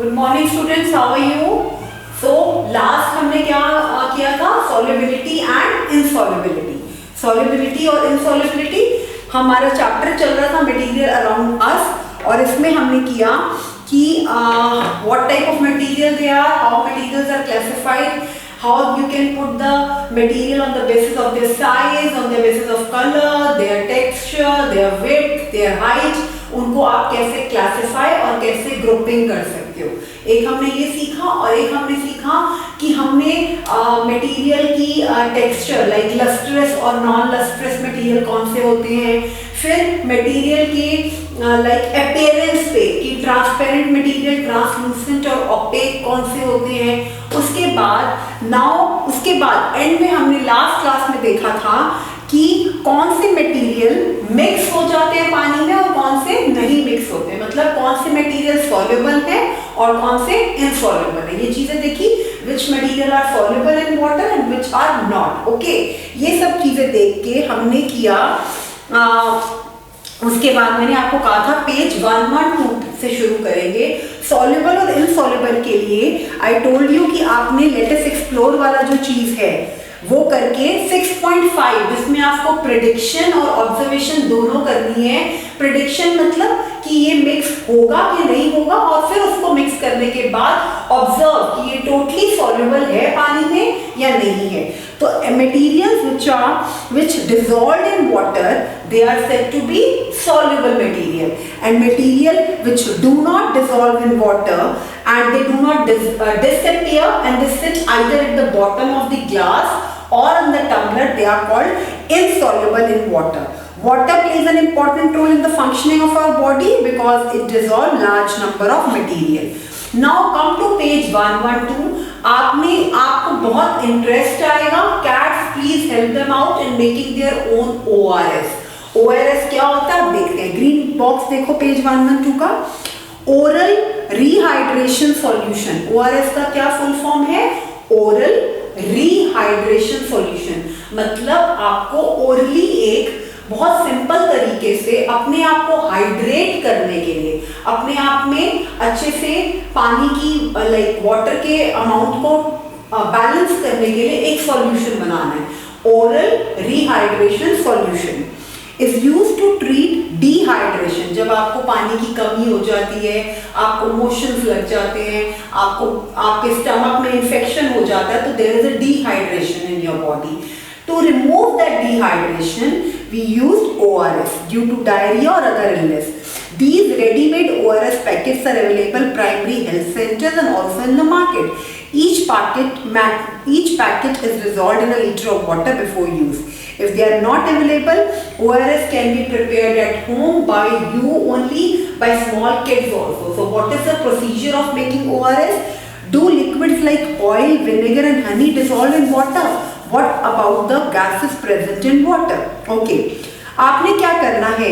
Good morning students, how are you? So last हमने क्या किया था? Solubility and इनसॉल्युबिलिटी। सॉल्युबिलिटी और इनसॉल्युबिलिटी हमारा चैप्टर चल रहा था मटेरियल अराउंड अस, और इसमें हमने किया कि what type of material they are, how materials are classified, how you can put the material on the basis of their size, on the basis of color, their texture, their width, their height, उनको आप कैसे classify और कैसे grouping कर सकते हो। एक हमने ये सीखा, और एक हमने सीखा कि हमने मटेरियल की टेक्सचर लाइक लस्ट्रस और नॉन लस्ट्रस मटेरियल कौन से होते हैं, फिर मटेरियल के लाइक अपीयरेंस पे कि ट्रांसपेरेंट मटेरियल, ट्रांसलूसेंट और ओपेक कौन से होते हैं। उसके बाद एंड में हमने लास्ट क्लास में देखा था कि कौन से मटेरियल मिक्स हो जाते हैं पानी में और कौन से नहीं मिक्स होते हैं, मतलब कौन से मटेरियल सॉल्युबल है और कौन से इनसॉल्युबल है। ये चीजें देखी, which material are soluble in water and which are not. Okay, ये सब चीजें देख के हमने किया। उसके बाद मैंने आपको कहा था पेज 112 से शुरू करेंगे। सॉल्युबल और इनसॉल्युबल के लिए आई टोल्ड यू कि आपने लेट अस एक्सप्लोर वाला जो चीज है वो करके 6.5 जिसमें आपको प्रेडिक्शन और ऑब्जर्वेशन दोनों करनी है। प्रेडिक्शन मतलब कि ये मिक्स होगा कि नहीं होगा, और फिर उसको मिक्स करने के बाद ऑब्जर्व कि ये टोटली सॉल्युबल है पानी में या नहीं है। तो materials which dissolved in water, they are said to be soluble material, and material which do not dissolve in water and they do not disappear and they sit either at the bottom of the glass or in the tumbler, they are called insoluble in water. Water plays an important role in the functioning of our body because it dissolves large number of material. Now come to page 112. आपको बहुत interest आएगा। Cats, please help them out in making their own ORS. ORS क्या होता है देखते हैं। Green box देखो page 112 का। Oral rehydration solution. ORS का क्या फुल फॉर्म है? Oral rehydration solution. मतलब आपको ओरली एक बहुत सिंपल तरीके से अपने आप को हाइड्रेट करने के लिए, अपने आप में अच्छे से पानी की लाइक वाटर के अमाउंट को बैलेंस करने के लिए एक सॉल्यूशन बनाना है। Oral rehydration solution is used to treat dehydration. जब आपको पानी की कमी हो जाती है, आपको मोशंस लग जाते हैं, आपके स्टमक में इंफेक्शन हो जाता है, तो there is a dehydration in your body. To remove that dehydration, we used ORS due to diarrhea or other illness. These ready-made ORS packets are available primary health centers and also in the market. Each packet is dissolved in a liter of water before use. If they are not available, ORS can be prepared at home by you only, by small kids also. So what is the procedure of making ORS? Do liquids like oil, vinegar and honey dissolve in water? What about the gases present in water? Okay, आपने क्या करना है?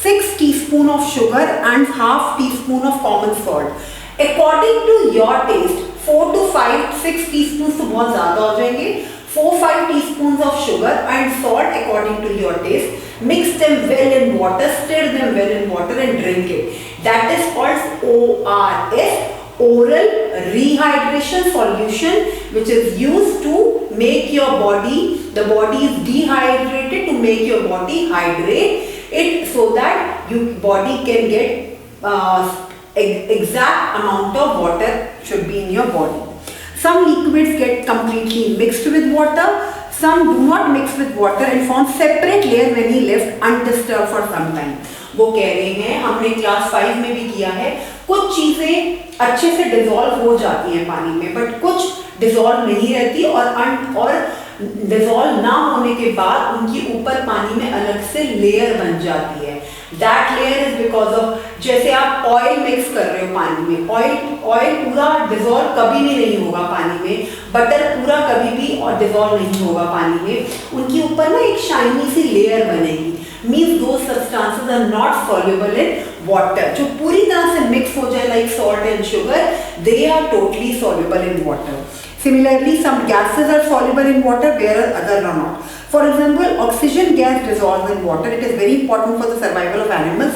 6 teaspoon of sugar and half teaspoon of common salt. According to your taste, 4 to 5, 6 teaspoons तो बहुत ज़्यादा हो जाएंगे। 4-5 teaspoons of sugar and salt according to your taste. Mix them well in water, stir them well in water and drink it. That is called ORS. Oral rehydration solution, which is used to make your body, the body is dehydrated to make your body hydrate it so that your body can get exact amount of water should be in your body. Some liquids get completely mixed with water, some do not mix with water and form separate layer when left undisturbed for some time. वो कह रहे हैं, हमने class 5 में भी किया है, कुछ चीजें अच्छे से डिसॉल्व हो जाती हैं पानी में, बट कुछ डिसॉल्व नहीं रहती, और डिसॉल्व ना होने के बाद उनकी ऊपर पानी में अलग से लेयर बन जाती है। That layer is because of, जैसे आप ऑयल मिक्स कर रहे हो पानी में, ऑयल पूरा डिसॉल्व कभी भी नहीं होगा पानी में, बटर पूरा कभी भी और डिसॉल्व नहीं होगा पानी में, उनके ऊपर ना एक शाइनी सी लेयर बनेगी। Means those substances are not soluble in water. जो पूरी तरह से मिक्स हो जाए like salt and sugar, they are totally soluble in water. Similarly, some gases are soluble in water whereas others are not. For example, oxygen gas dissolves in water. It is very important for the survival of animals,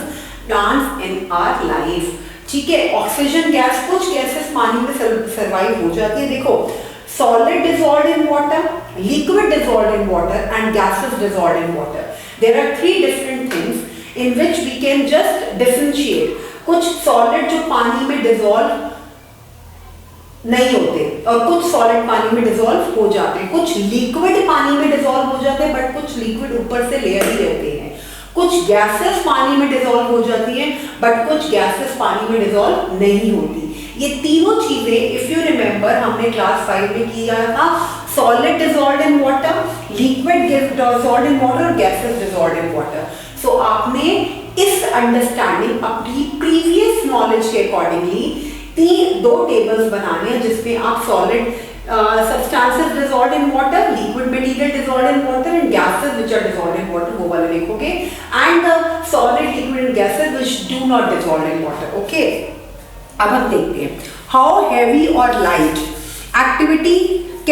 plants in our life. ठीक है, oxygen gas, कुछ gases पानी में survive हो जाती है। देखो, solid dissolved in water, liquid dissolved in water and gases dissolved in water. There are three different things in which we can just differentiate. कुछ solid जो पानी में dissolve नहीं होते और कुछ solid पानी में dissolve हो जाते हैं, कुछ liquid पानी में dissolve हो जाते हैं but कुछ liquid ऊपर से लेयर ही रहते हैं, कुछ गैसेस पानी में डिसॉल्व हो जाती हैं बट कुछ गैसेस पानी में डिसॉल्व नहीं होती। ये तीनों चीजें इफ यू रिमेंबर हमने क्लास 5 में किया था, solid dissolved in water, liquid dissolved in water और गैसेस डिसॉल्व्ड इन वाटर। सो आपने इस अंडरस्टैंडिंग अपनी प्रीवियस नॉलेज के अकॉर्डिंगली दो टेबल्स बनाने हैं जिसमें आप solid substances dissolved in water, liquid material dissolved in water and gases which are dissolved in water, वो वाले लिखोगे, and the solid, liquid and gases which do not dissolve in water. Okay, अब हम देखते हैं how heavy or light activity,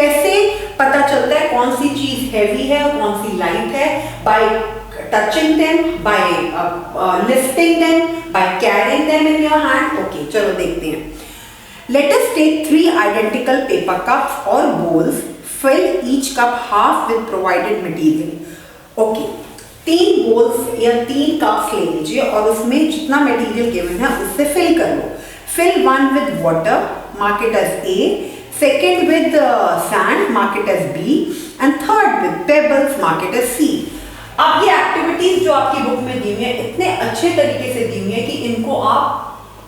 कैसे पता चलता है कौन सी चीज heavy है और कौन सी light है? by touching them, by lifting them, by carrying them in your hand. Okay, चलो देखते हैं। Let us take 3 identical paper cups or bowls. Fill each cup half with provided material. Okay, 3 bowls या 3 cups ले लीजिए और उसमें जितना material given है उससे फिल कर लो। Fill one with water, mark it as A. Second with sand, mark it as B. And third with pebbles, mark it as C. अब ये एक्टिविटीज जो आपकी बुक में दी हुई है इतने अच्छे तरीके से दी हुई है कि इनको आप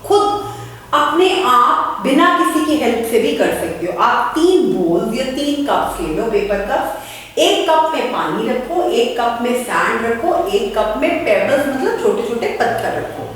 खुद अपने आप बिना किसी की हेल्प से भी कर सकते हो। आप 3 बोल्स या 3 कप्स ले लो, पेपर कप्स, एक कप में पानी रखो, एक कप में सैंड रखो, एक कप में पेबल्स मतलब छोटे छोटे पत्थर रखो।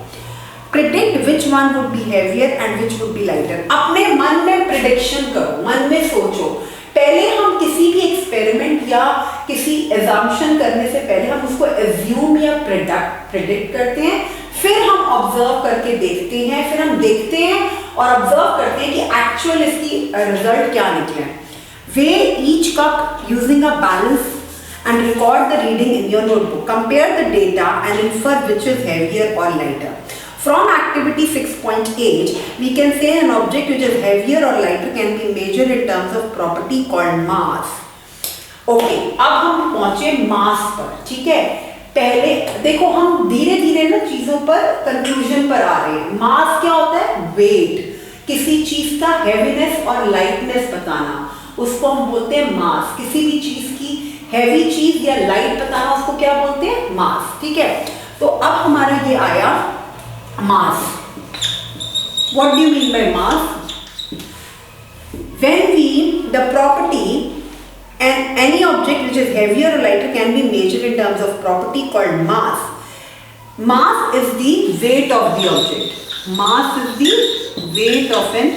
Predict which one would be heavier and which would be lighter. अपने मन में प्रिडिक्शन करो, मन में सोचो। पहले हम किसी भी एक्सपेरिमेंट या किसी एजम्पशन करने से पहले हम उसको एज्यूम या प्रिडिक्ट करते हैं, फिर हम ऑब्जर्व करके देखते हैं, फिर हम देखते हैं और ऑब्जर्व करते हैं कि एक्चुअल इसकी रिजल्ट क्या निकले। Weigh each cup using a balance and record the reading in your notebook. Compare the data and infer which is heavier or lighter. From activity 6.8, we can say an object which is heavier or lighter can be measured in terms of property called mass. Okay, अब हम पहुंचे मास पर, ठीक है। पहले देखो हम धीरे धीरे ना चीजों पर कंक्लूजन पर आ रहे हैं। मास क्या होता है? वेट, किसी चीज का हेवीनेस और लाइटनेस बताना, उसको हम बोलते हैं मास। किसी भी चीज की हैवी चीज या लाइट बताना उसको क्या बोलते हैं? मास, ठीक है। तो अब हमारा ये आया mass. What do you mean by mass? When we the property and any object which is heavier or lighter can be measured in terms of property called mass. Mass is the weight of the object. Mass is the weight of an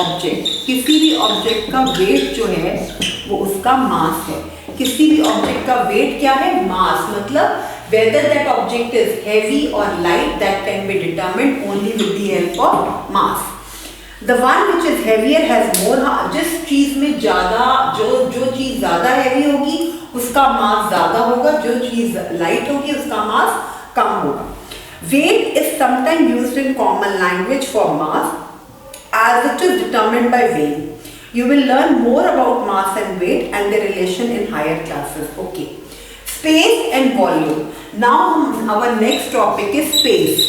object. किसी भी object का wait जो है वो उसका मास है। किसी भी ऑब्जेक्ट का वेट क्या है? मास। मतलब whether that object is heavy or light, that can be determined only with the help of mass. The one which is heavier has more, जिस चीज में ज्यादा जो चीज ज्यादा हैवी होगी उसका मास ज्यादा होगा, जो चीज लाइट होगी उसका मास कम होगा। Weight is sometimes used in common language for mass as it is determined by weighing. You will learn more about mass and weight and their relation in higher classes. Okay. Space and volume. Now our next topic is space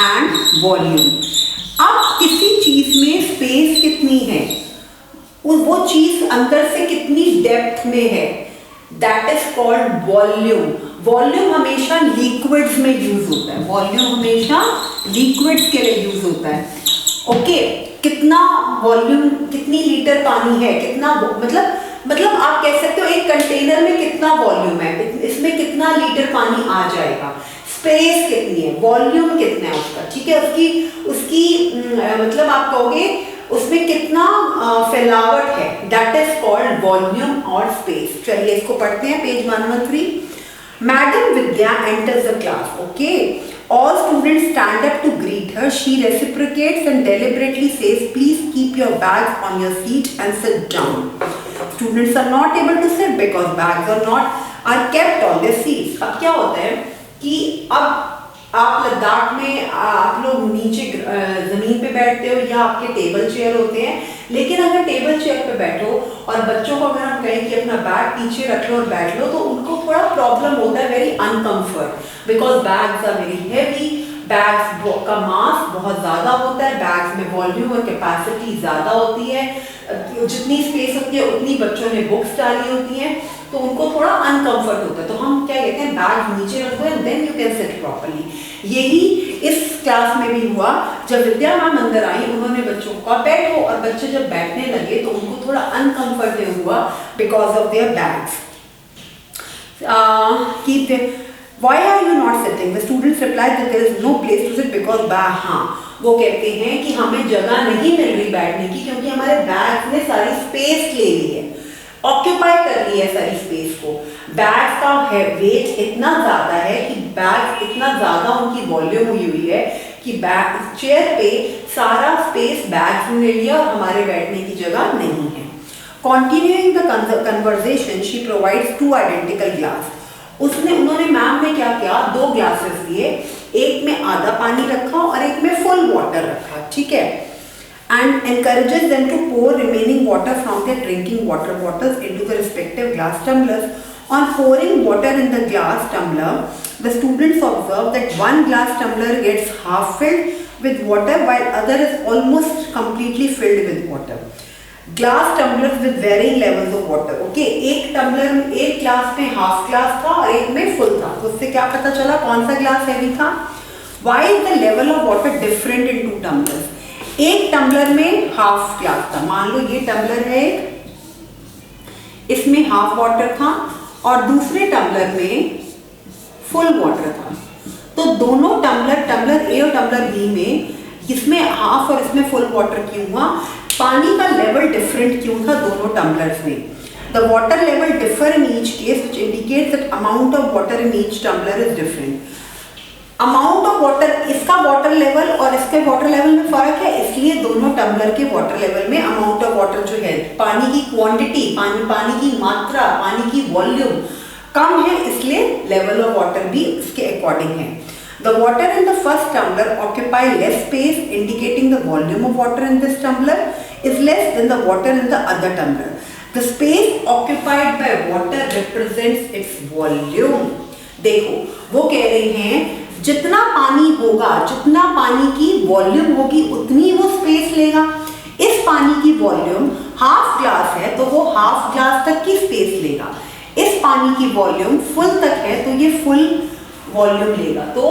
and volume. अब किसी चीज में space कितनी है, वो चीज अंदर से कितनी डेप्थ में है, that is called volume. Volume हमेशा लिक्विड्स में यूज होता है। वॉल्यूम हमेशा लिक्विड्स के लिए यूज होता है। ओके, कितना वॉल्यूम, कितनी लीटर पानी है, कितना मतलब आप कह सकते हो एक कंटेनर में कितना वॉल्यूम है, इसमें कितना लीटर पानी आ जाएगा। स्पेस कितनी है, वॉल्यूम कितना है उसका, ठीक है। उसकी मतलब आप कहोगे उसमें कितना फैलावट है, दैट इज कॉल्ड वॉल्यूम और स्पेस। चलिए इसको पढ़ते हैं, page 113। Madam Vidya enters the class. Okay, all students stand up to greet her. She reciprocates and deliberately says, please keep your bags on your seat and sit down. Students are not able to sit because bags are kept on their seats. अब क्या होता है कि अब आप लद्दाख में आप लोग नीचे जमीन पे बैठते हो या आपके टेबल चेयर होते हैं, लेकिन अगर टेबल चेयर पे बैठो और बच्चों को अगर हम कहें कि अपना बैग पीछे रख लो और बैठ लो, तो उनको थोड़ा प्रॉब्लम होता है, very uncomfort, because bags are very heavy, bags का मास बहुत ज़्यादा होता है, बैग्स में वॉल्यूम और कैपेसिटी ज़्यादा होती है, जितनी स्पेस होती है उतनी बच्चों ने बुक्स डाली होती हैं, तो उनको थोड़ा अनकंफर्ट होता है। तो हम क्या कहते हैं, बैग नीचे रख दो and then you can sit properly. यही इस क्लास में भी हुआ, जब विद्या मैम अंदर आई उन्होंने बच्चों को कहा बैठो, और बच्चे जब बैठने लगे तो उनको थोड़ा अनकंफर्टेबल हुआ because of their bags. Why are you not sitting? The students replied that there is no place to sit because bag, हाँ वो कहते हैं कि हमें जगह नहीं मिल रही बैठने की क्योंकि हमारे बैग्स ने सारी स्पेस ले ली है, ऑक्यूपाई कर ली है सारी स्पेस को। बैग्स का वेट इतना ज़्यादा है कि बैग्स इतना ज़्यादा उनकी वॉल्यूम हुई है कि बैग चेयर पे सारा स्पेस बैग्स ने ले लिया और हमारे बैठने की जगह नहीं है। Continuing the conversation, she provides two identical glass. उन्होंने मैम ने क्या किया, दो ग्लासेस दिए, एक में आधा पानी रखा और एक में फुल वाटर रखा, ठीक है, and encourages them to pour remaining water from their drinking water bottles into the respective glass tumblers. On pouring water in the glass tumbler, the students observe that one glass tumbler gets half filled with water while other is almost completely filled with water. Glass tumblers with varying levels of water, okay, एक tumbler एक glass में half glass था और एक में full था, तो उससे क्या पता चला कौन सा ग्लास हैवी था। Why is the level of water different in two tumblers? एक टम्बलर में हाफ ग्लास था, मान लो ये टम्बलर है, इसमें हाफ वाटर था और दूसरे टम्बलर में फुल वाटर था, तो दोनों टम्बलर ए और टम्बलर बी में जिसमें हाफ और इसमें फुल वाटर क्यों हुआ, पानी का लेवल डिफरेंट क्यों था दोनों टम्बलर्स में। The water level differ in each case which indicates that amount of water in each tumbler is different. Amount of water, इसका वाटर लेवल और इसके वाटर लेवल में फर्क है, इसलिए दोनों टम्बलर के वाटर लेवल में अमाउंट ऑफ वाटर जो है, पानी की क्वांटिटी, पानी की मात्रा, पानी की वॉल्यूम कम है, इसलिए लेवल ऑफ वाटर भी इसके अकॉर्डिंग है। The water in the first tumbler occupy less space, indicating the volume of water in this tumbler is less than the water in the other tumbler. The space occupied by water represents its volume. देखो, वो कह रहे हैं जितना पानी होगा, जितना पानी की वॉल्यूम होगी उतनी वो स्पेस लेगा। इस पानी की वॉल्यूम हाफ ग्लास है तो वो हाफ ग्लास तक की स्पेस लेगा, इस पानी की वॉल्यूम फुल तक है तो ये फुल वॉल्यूम लेगा। तो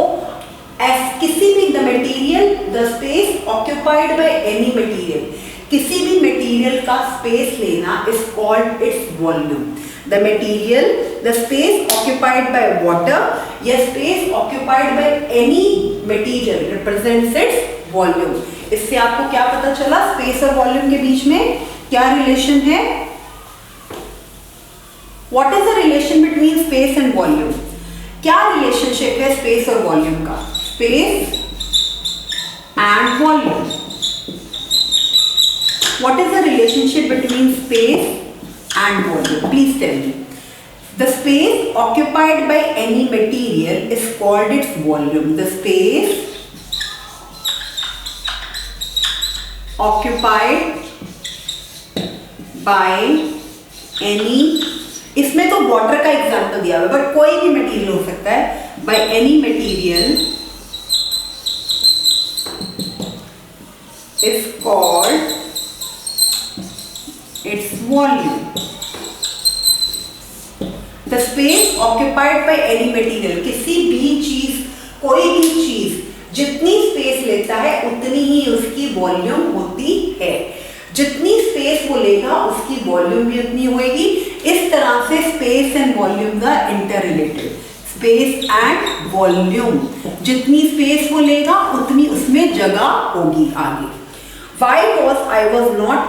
एस किसी भी the material, the space occupied by any material, किसी भी मटेरियल का स्पेस लेना is called its volume. The material, the space occupied by water या space occupied by any material represents its volume. इससे आपको क्या पता चला, स्पेस और वॉल्यूम के बीच में क्या रिलेशन है? What is the relation between space and volume? क्या रिलेशनशिप है स्पेस और वॉल्यूम का? Space and volume, what is the relationship between space and volume? Please tell me. The space occupied by any material is called its volume. The space occupied by any, इसमें तो water का example दिया हुआ है but कोई भी material हो सकता है, bye any material is called its volume. The space occupied by any material, किसी भी चीज, कोई भी चीज जितनी स्पेस लेता है उतनी ही उसकी वॉल्यूम होती है, जितनी स्पेस वो लेगा उसकी वॉल्यूम भी उतनी होगी। इस तरह से स्पेस एंड वॉल्यूम का inter related, space and volume, जितनी स्पेस वो लेगा उतनी उसमें जगह होगी आगे। Why was I was not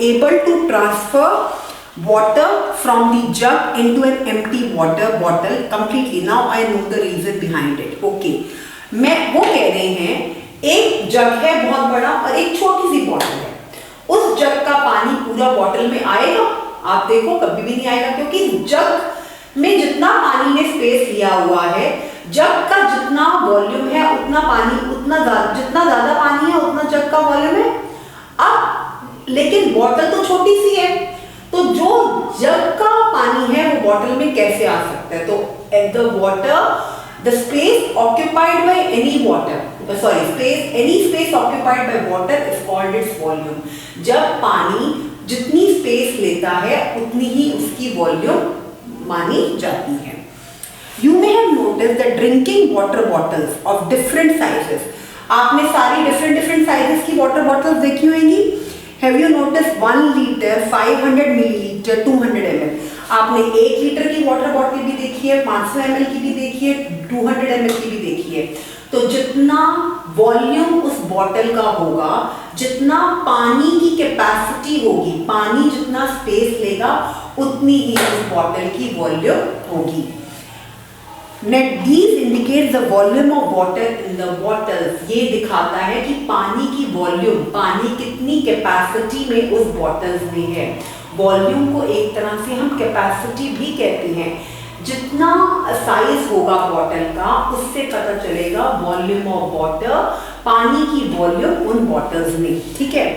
able to transfer water from the jug into an empty water bottle completely? Now I know the reason behind it. Okay, वो कह रहे हैं एक जग है बहुत बड़ा और एक छोटी सी बॉटल है, उस जग का पानी पूरा बॉटल में आएगा? आप देखो कभी भी नहीं आएगा, क्योंकि जग में जितना पानी पानी ने स्पेस लिया हुआ है, जग का जितना वॉल्यूम है उतना पानी, जितना ज्यादा पानी है उतना जग का वॉल्यूम है। अब लेकिन बॉटल तो छोटी सी है, तो जो जग का पानी है वो बॉटल में कैसे आ सकता है? तो at the water the space occupied by any water, any space occupied by water is called its volume। जब पानी जितनी स्पेस लेता है उतनी ही उसकी वॉल्यूम मानी जाती है। You may have noticed that drinking water bottles of different sizes, आपने सारी different sizes की water bottles देखी होंगी। Have you noticed 1 liter, 500 milliliter, 200 ml? आपने 1 लीटर की वाटर बॉटल भी देखी है, 500 ml की भी देखी है, 200 ml की भी देखी है। तो जितना वॉल्यूम उस बॉटल का होगा, जितना पानी की कैपेसिटी होगी, पानी जितना स्पेस लेगा उतनी ही उस बॉटल की वॉल्यूम होगी। These indicate the volume of water in the bottles। ये दिखाता है कि पानी की वॉल्यूम, पानी कितनी कैपेसिटी में उस बॉटल्स में है। वॉल्यूम को एक तरह से हम कैपेसिटी भी कहते हैं। जितना साइज होगा बॉटल का उससे पता चलेगा वॉल्यूम ऑफ वाटर, पानी की वॉल्यूम उन बॉटल्स में, ठीक है।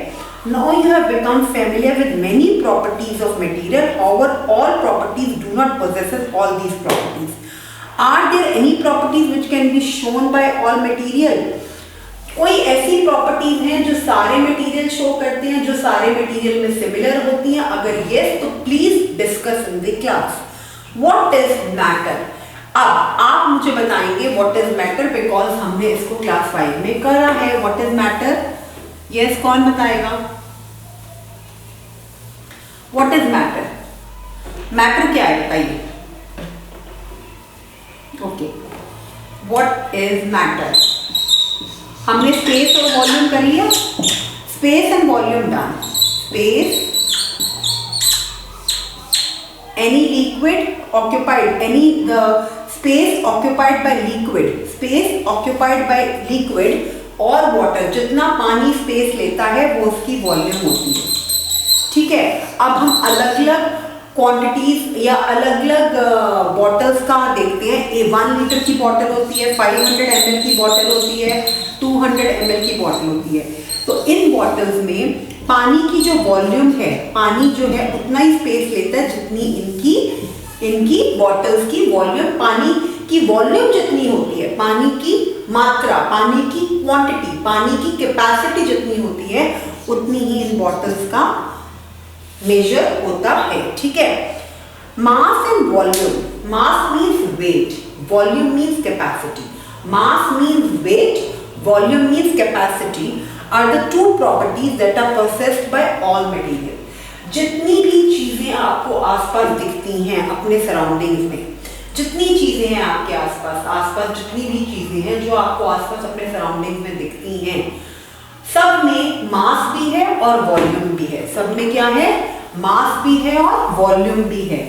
Now you have become familiar with many properties of material, however all properties do not possess all these properties। Are there any properties which can be shown by all material? कोई ऐसी properties हैं जो सारे material show करते हैं, जो सारे material में सिमिलर होती हैं? अगर यस तो please discuss in the class. What is matter? अब आप मुझे बताएंगे व्हाट इज मैटर, बिकॉज हमने इसको क्लास 5 में करा है। What is matter? यस, कौन बताएगा? What is matter? मैटर क्या है बताइए। Okay, what is matter? हमने स्पेस और वॉल्यूम कर लिया, space and volume done. Space, any liquid occupied, the space occupied by liquid और वाटर, जितना पानी स्पेस लेता है वो उसकी वॉल्यूम होती है, ठीक है। अब हम अलग अलग क्वांटिटीज या अलग अलग बॉटल्स का देखते हैं। 1 लीटर की बॉटल होती है, 500 ml की बॉटल होती है, 200 ml की बॉटल होती है। तो इन बॉटल्स में पानी की जो वॉल्यूम है, पानी जो है उतना ही स्पेस लेता है जितनी इनकी बॉटल्स की वॉल्यूम, पानी की वॉल्यूम जितनी होती है, पानी की मात्रा, पानी की क्वांटिटी, पानी की कैपेसिटी जितनी होती है उतनी ही इन बॉटल्स का मेजर होता है, ठीक है। Mass and volume, mass means weight, volume means capacity. Mass means weight, volume means capacity are the two properties that are possessed by all material। जितनी भी चीजें आपको आसपास दिखती हैं अपने सराउंडिंग्स में, जितनी चीजें हैं आपके आसपास जितनी भी चीजें हैं जो आपको आसपास अपने सराउंडिंग्स में दिखती हैं, सब में मास भी है और वॉल्यूम भी है। सब में क्या है? मास भी है और वॉल्यूम भी है।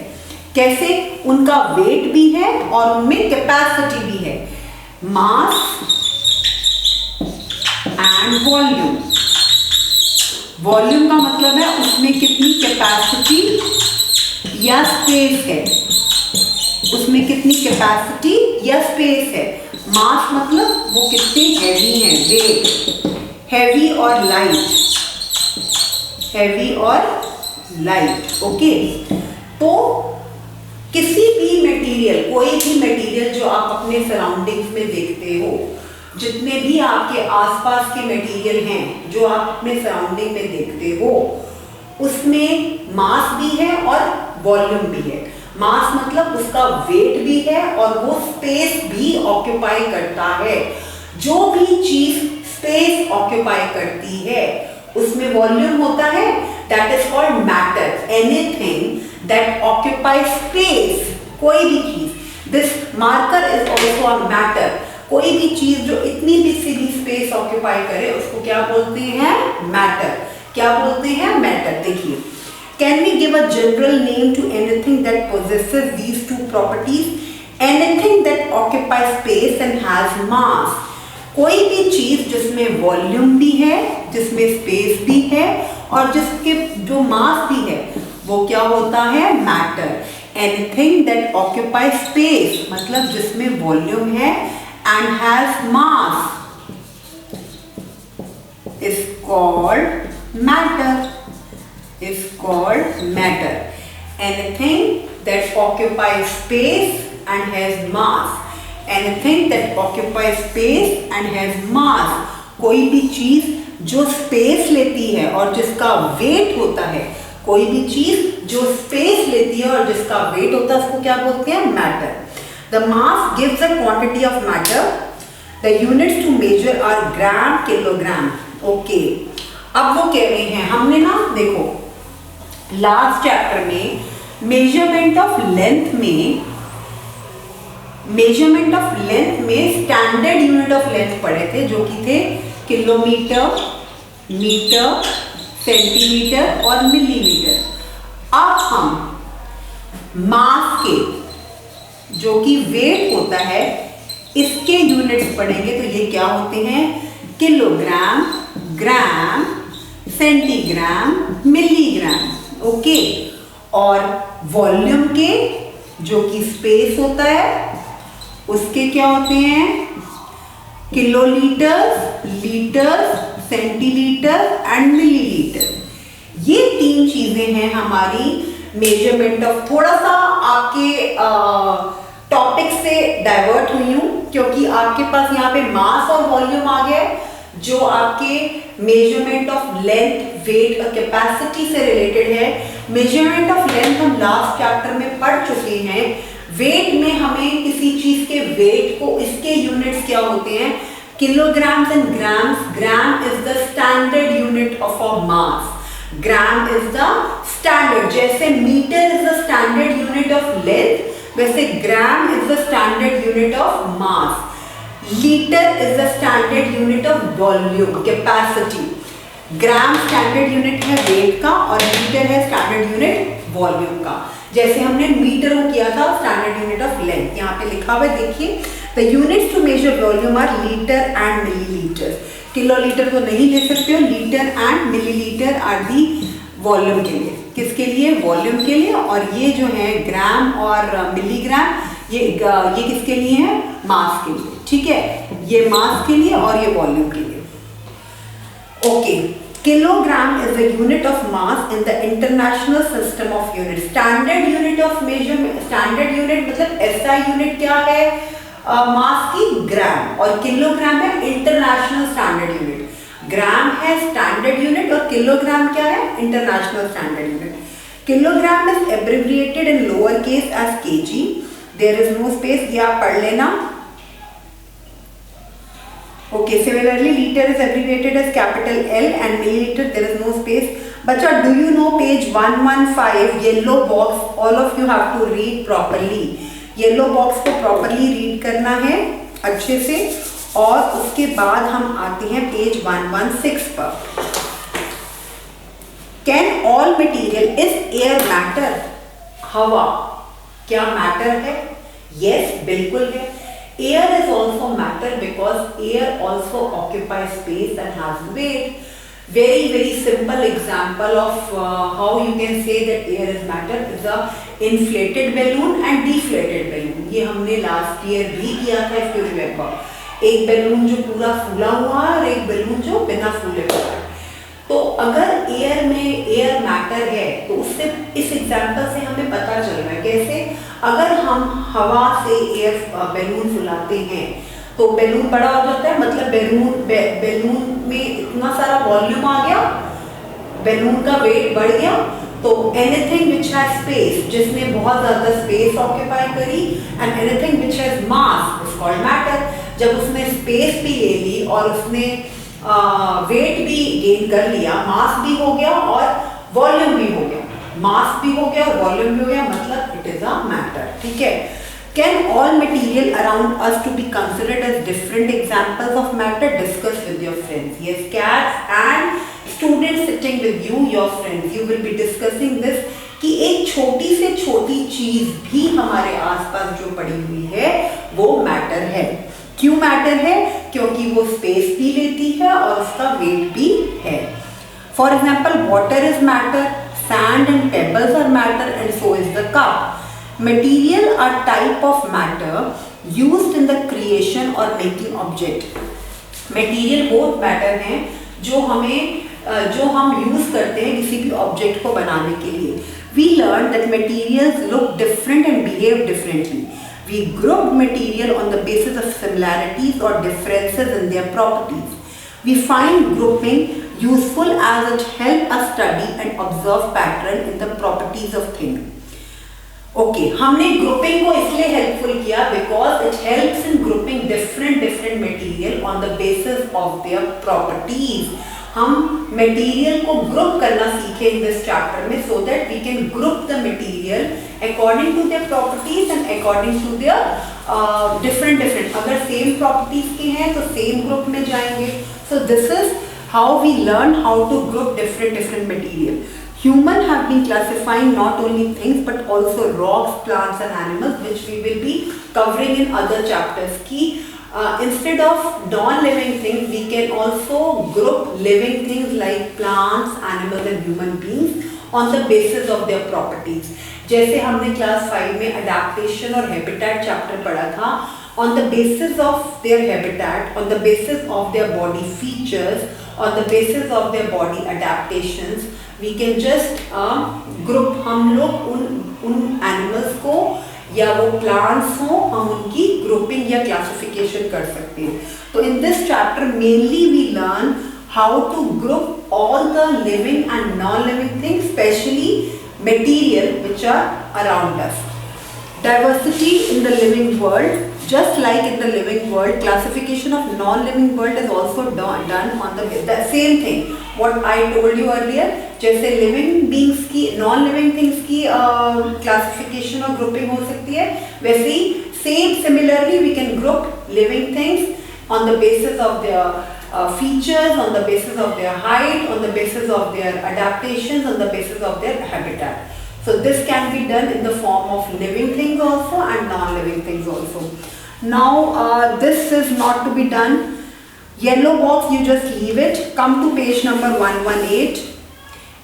कैसे? उनका वेट भी है और उनमें कैपेसिटी भी है। मास एंड वॉल्यूम, वॉल्यूम का मतलब है उसमें कितनी कैपेसिटी या स्पेस है, उसमें कितनी कैपेसिटी या स्पेस है। मास मतलब वो कितने हैवी हैं, वेट, हैवी और लाइट, हैवी और लाइट, ओके। तो किसी भी मटेरियल, कोई भी मटेरियल जो आप अपने सराउंडिंग्स में देखते हो, जितने भी आपके आसपास के मटेरियल हैं जो आप अपने सराउंडिंग में देखते हो, उसमें मास भी है और वॉल्यूम भी है। मास मतलब उसका वेट भी है और वो स्पेस भी ऑक्यूपाई करता है। जो भी चीज स्पेस ऑक्यूपाई करती है उसमें वॉल्यूम होता है, that is called matter. Anything that occupy space, कोई भी चीज, this marker is also a matter. कोई भी चीज जो इतनी भी सी भी स्पेस ऑक्यूपाई करे उसको क्या बोलते हैं? मैटर। क्या बोलते हैं? मैटर। देखिए, can we give a general name to anything that possesses these two properties? Anything that occupy space and has mass. कोई भी चीज जिसमें वॉल्यूम भी है, जिसमें स्पेस भी है और जिसके जो मास भी है, वो क्या होता है? Matter. Anything that occupy space मतलब जिसमें वॉल्यूम है and has mass is called matter. Is called matter. Anything that occupies space and has mass. Anything that occupies space and has mass. कोई भी चीज जो स्पेस लेती है और जिसका वेट होता है, कोई भी चीज जो स्पेस लेती है और जिसका वेट होता है उसको क्या बोलते हैं? Matter. The mass gives the quantity of matter. The units to measure are gram, kilogram. Okay, अब वो कह रहे हैं, हमने ना देखो लास्ट चैप्टर में मेजरमेंट ऑफ लेंथ में स्टैंडर्ड यूनिट ऑफ लेंथ पढ़े थे जो कि थे किलोमीटर, मीटर, सेंटीमीटर और मिलीमीटर. अब हम मास के जो कि वेट होता है इसके यूनिट्स पढ़ेंगे. तो ये क्या होते हैं? किलोग्राम, ग्राम, सेंटीग्राम, मिलीग्राम. ओके, और वॉल्यूम के जो कि स्पेस होता है उसके क्या होते हैं? Kilolitre, litre, centilitre and millilitre. ये 3 चीजें हैं हमारी मेजरमेंट ऑफ. थोड़ा सा आपके टॉपिक से डाइवर्ट हुई हूं क्योंकि आपके पास यहाँ पे मास और वॉल्यूम आ गया जो आपके मेजरमेंट ऑफ लेंथ, वेट और कैपेसिटी से रिलेटेड है. मेजरमेंट ऑफ लेंथ हम लास्ट चैप्टर में पढ़ चुके हैं. वेट में हमें किसी चीज के वेट को, इसके यूनिट्स क्या होते हैं? Kilograms and grams. Gram is the standard unit of a mass. Gram is the standard. जैसे metre is the standard unit of length, वैसे gram is the standard unit of mass. Litre is the standard unit of volume, capacity. Gram standard unit है weight का और litre है standard unit volume का. जैसे हमने metre को किया था स्टैंडर्ड यूनिट ऑफ लेंथ. यहाँ पे लिखा हुआ है देखिए, the units to measure volume are litre and millilitre. Kilolitre तो नहीं ले सकते हो, litre and millilitre are the volume के लिए. किसके लिए? वॉल्यूम के लिए. और ये जो है ग्राम और मिलीग्राम, ये किसके लिए है? मास के लिए. ठीक है, ये मास के लिए और ये वॉल्यूम के लिए. Okay, kilogram is the unit of mass in the international system of unit. Standard unit of measurement, standard unit मतलब एसआई यूनिट क्या है मास की? ग्राम. और किलोग्राम है इंटरनेशनल स्टैंडर्ड यूनिट. ग्राम है स्टैंडर्ड यूनिट और किलोग्राम क्या है? International standard unit. Kilogram is abbreviated in lower case as KG. There is no space. ये आप पढ़ लेना. Okay, similarly, liter is abbreviated as capital L and milliliter there is no space. Bacha, do you know page 115 yellow box? All of you have to read properly. Yellow box को properly read करना है अच्छे से. और उसके बाद हम आते हैं पेज 116 पर. Can all material is air matter? हवा क्या मैटर है? Yes, बिल्कुल है. Air is also matter because air also occupies space and has weight. Very simple example of how you can say that air is matter is a inflated balloon and deflated balloon. ये हमने last year भी किया था if you remember. एक balloon जो पूरा फूला हुआ है और एक बैलून जो बिना फूले हुआ है. तो अगर एयर में एयर मैटर है तो उससे इस एग्जाम्पल से हमें पता चल रहा है कैसे. अगर हम हवा से एयर बैलून फुलाते हैं तो बैलून बड़ा हो जाता है, मतलब बैलून में इतना सारा वॉल्यूम आ गया, बैलून का वेट बढ़ गया. तो एनीथिंग विच हैज स्पेस, जिसने बहुत ज्यादा स्पेस ऑक्यूपाई करी, and anything which has mass is called matter. जब उसने स्पेस भी ले ली और उसने वेट भी गेन कर लिया, मास भी हो गया और वॉल्यूम भी हो गया. मास भी हो गया और वॉल्यूम भी हो गया, मतलब इट इज अ मैटर. ठीक है. Can all material around us to be considered as different examples of matter? Discuss with your friends. Yes, cats and students sitting with you, your friends, you will be discussing this कि एक छोटी से छोटी चीज भी हमारे आसपास जो पड़ी हुई है वो मैटर है. क्यों मैटर है? क्योंकि वो स्पेस भी लेती है और उसका वेट भी है. For example, water is matter, sand and pebbles are matter, and so is the cup. Material are type of matter used in the creation or making object. Material वो matter हैं जो हम यूज करते हैं किसी भी ऑब्जेक्ट को बनाने के लिए. We learned that materials look different and behave differently. We grouped material on the basis of similarities or differences in their properties. We find grouping useful as it helps us study and observe pattern in the properties of things. Okay, हमने grouping को इसलिए helpful किया because it helps in grouping different material on the basis of their properties. हम material को group करना सीखे in this chapter में so that we can group the material according to their properties and according to their different. अगर same properties के हैं तो same group में जाएंगे. So this is how we learn how to group different material. Human have been classifying not only things but also rocks, plants and animals, which we will be covering in other chapters. Instead of non-living things, we can also group living things like plants, animals and human beings on the basis of their properties. जैसे हमने class 5 में adaptation और habitat chapter पढ़ा था. On the basis of their habitat, on the basis of their body features, on the basis of their body adaptations, we can just group. हम लोग उन animals को या वो plants हो हम उनकी grouping या classification कर सकते हैं. तो in this chapter mainly we learn how to group all the living and non-living things, especially material which are around us. Diversity in the living world. Just like in the living world, classification of non-living world is also done on the same thing. What I told you earlier, जैसे living beings की non-living things की classification और grouping हो सकती है, वैसे ही similarly we can group living things on the basis of their features, on the basis of their height, on the basis of their adaptations, on the basis of their habitat. So this can be done in the form of living things also and non-living things also. Now this is not to be done. Yellow box, you just leave it. Come to page number 118,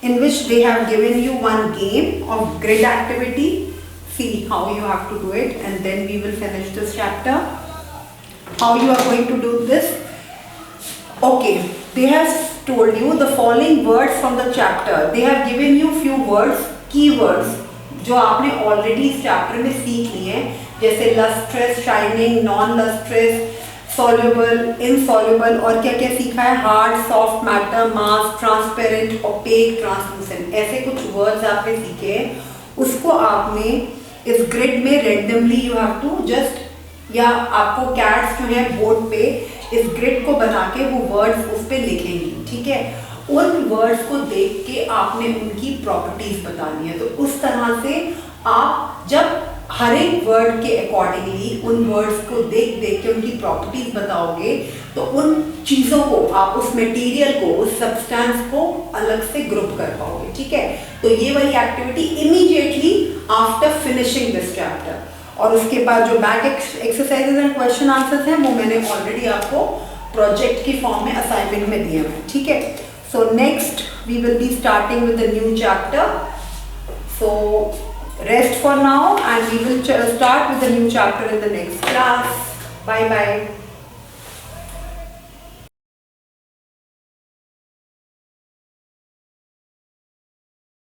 in which they have given you one game of grid activity. See how you have to do it, and then we will finish this chapter. How you are going to do this? Okay, they have told you the following words from the chapter. They have given you few words, keywords, जो आपने already इस chapter में सीख लिए हैं, जैसे lustrous, shining, non-lustrous, soluble, insoluble और क्या क्या सीखा है, hard, soft matter, mass, transparent, opaque, translucent. ऐसे कुछ words आपने सीखे हैं. उसको आपने इस grid में randomly you have to just, या आपको cats जो है बोर्ड पे इस grid को बना के वो words उस पे लिखेंगी. ठीक है, उन वर्ड्स को देख के आपने उनकी प्रॉपर्टीज बतानी है. तो उस तरह से आप जब हर एक वर्ड के अकॉर्डिंगली उन वर्ड्स को देख के उनकी प्रॉपर्टीज बताओगे तो उन चीज़ों को आप उस मटेरियल को, उस सब्सटेंस को अलग से ग्रुप कर पाओगे. ठीक है, तो ये वाली activity immediately after finishing this chapter. और उसके बाद जो back exercises and question answers हैं वो मैंने ऑलरेडी आपको प्रोजेक्ट की फॉर्म में असाइनमेंट में दिए हैं. ठीक है, so next we will be starting with a new chapter. So rest for now and we will start with the new chapter in the next class. Bye bye.